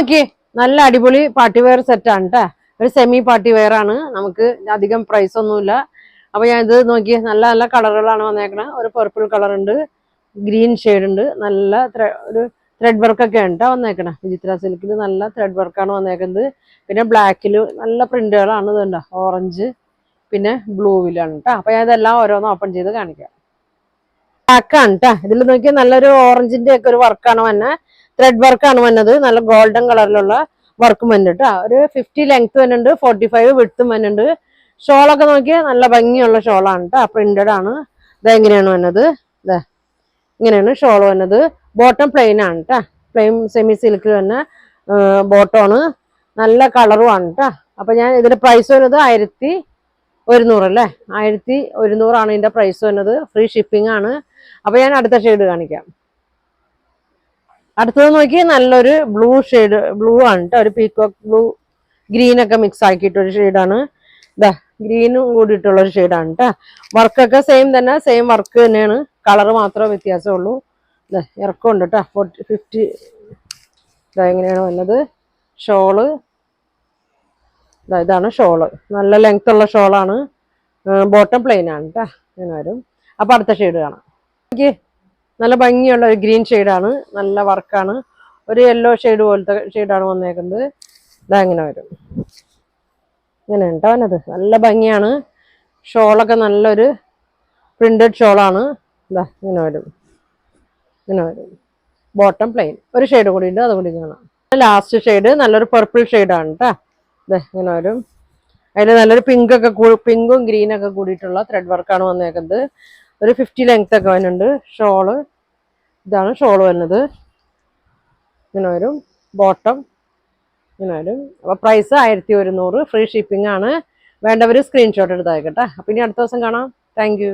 Okay, നല്ല അടിപൊളി party wear set ആണ് കേട്ടോ. ഒരു സെമി പാർട്ടി വെയർ ആണ്, നമുക്ക് അധികം പ്രൈസ് ഒന്നുമില്ല. അപ്പൊ ഞാൻ ഇത് നോക്കി, നല്ല നല്ല കളറുകളാണ് വന്നേക്കണത്. ഒരു പർപ്പിൾ കളർ ഉണ്ട്, ഗ്രീൻ ഷെയ്ഡ് ഉണ്ട്, നല്ല ഒരു ത്രെഡ് വർക്ക് ഒക്കെ ഉണ്ട് വന്നേക്കണേ. വിചിത്ര സിൽക്കിൽ നല്ല ത്രെഡ് വർക്കാണ് വന്നേക്കുന്നത്. പിന്നെ ബ്ലാക്കിൽ നല്ല പ്രിന്റുകളാണ് ഇതുണ്ട്, ഓറഞ്ച് പിന്നെ ബ്ലൂവിലാണ് കേട്ടോ. അപ്പൊ ഞാൻ ഇതെല്ലാം ഓരോന്ന് ഓപ്പൺ ചെയ്ത് കാണിക്കാം. ബ്ലാക്കാണ് കേട്ടോ. ഇതിൽ നോക്കിയാൽ നല്ലൊരു ഓറഞ്ചിന്റെ ഒക്കെ ഒരു വർക്കാണ് വന്നെ, ത്രെഡ് വർക്കാണ് വന്നത്. നല്ല ഗോൾഡൻ കളറിലുള്ള വർക്കും വന്നിട്ട് ഒരു 50 ലെങ്ത് വന്നിട്ടുണ്ട്, 45 വിഡ്ത്തും വന്നിട്ടുണ്ട്. ഷോളൊക്കെ നോക്കിയാൽ നല്ല ഭംഗിയുള്ള ഷോളാണ് കേട്ടോ, പ്രിന്റഡ് ആണ്. ഇതെങ്ങനെയാണ് വന്നത്, ഇതാ ഇങ്ങനെയാണ് ഷോൾ വന്നത്. ബോട്ടം പ്ലെയിൻ ആണ് കേട്ടോ, പ്ലെയിൻ സെമി സിൽക്ക് തന്നെ ബോട്ടമാണ്. നല്ല കളറുമാണ് കേട്ടോ. അപ്പൊ ഞാൻ ഇതിന്റെ പ്രൈസ് വരുന്നത് 1100 അല്ലേ, 1100 ഇതിന്റെ പ്രൈസ് വന്നത്. ഫ്രീ ഷിപ്പിംഗ് ആണ്. അപ്പൊ ഞാൻ അടുത്ത ഷെയ്ഡ് കാണിക്കാം. അടുത്തത് നോക്കി, നല്ലൊരു ബ്ലൂ ഷെയ്ഡ്, ബ്ലൂ ആണ് കേട്ടോ, ഒരു പീകോക്ക് ബ്ലൂ ഗ്രീനൊക്കെ മിക്സ് ആക്കിയിട്ടൊരു ഷെയ്ഡാണ്. ഇതാ ഗ്രീനും കൂടിയിട്ടുള്ളൊരു ഷെയ്ഡാണ് കേട്ടോ. വർക്കൊക്കെ സെയിം തന്നെ, സെയിം വർക്ക് തന്നെയാണ്, കളർ മാത്രമേ വ്യത്യാസമുള്ളൂ. ഇതാ ഇറക്കമുണ്ട് കേട്ടോ, 50. ഇതാ എങ്ങനെയാണ് വന്നത് ഷോള്. ഇതാണ് ഷോള്, നല്ല ലെങ്ത് ഉള്ള ഷോളാണ്. ബോട്ടം പ്ലെയിൻ ആണ് കേട്ടോ, ഇങ്ങനെ വരും. അപ്പൊ അടുത്ത ഷെയ്ഡ് കാണാം. എനിക്ക് നല്ല ഭംഗിയുള്ള ഒരു ഗ്രീൻ ഷെയ്ഡാണ്, നല്ല വർക്കാണ്. ഒരു യെല്ലോ ഷെയ്ഡ് പോലത്തെ ഷെയ്ഡാണ് വന്നേക്കുന്നത്. ഇതാ ഇങ്ങനെ വരും, ഇങ്ങനെ ഉണ്ടോ വന്നത്. നല്ല ഭംഗിയാണ്. ഷോളൊക്കെ നല്ലൊരു പ്രിന്റഡ് ഷോളാണ്. ഇതാ ഇങ്ങനെ വരും, ഇങ്ങനെ വരും. Bottom plain. ഒരു ഷെയ്ഡ് കൂടി ഉണ്ട്, അതുകൂടി കാണാം. ലാസ്റ്റ് ഷെയ്ഡ് നല്ലൊരു പർപ്പിൾ ഷെയ്ഡാണ് കേട്ടോ. ഇതാ ഇങ്ങനെ വരും. അതിൽ നല്ലൊരു പിങ്കും ഗ്രീനൊക്കെ കൂടിയിട്ടുള്ള ത്രെഡ് വർക്കാണ് വന്നേക്കുന്നത്. ഒരു 50 ലെങ്ത് ഒക്കെ വരുന്നുണ്ട്. ഷോള് ഇതാണ് ഷോള് വരുന്നത്, ഇങ്ങനെ വരും. ബോട്ടം ഇങ്ങനെ വരും. അപ്പൊ പ്രൈസ് 1100, ഫ്രീ ഷിപ്പിംഗ് ആണ്. വേണ്ടവർ സ്ക്രീൻഷോട്ട് എടുത്ത് അയക്കട്ടെ. അപ്പൊ ഇനി അടുത്ത ദിവസം കാണാം. Thank you.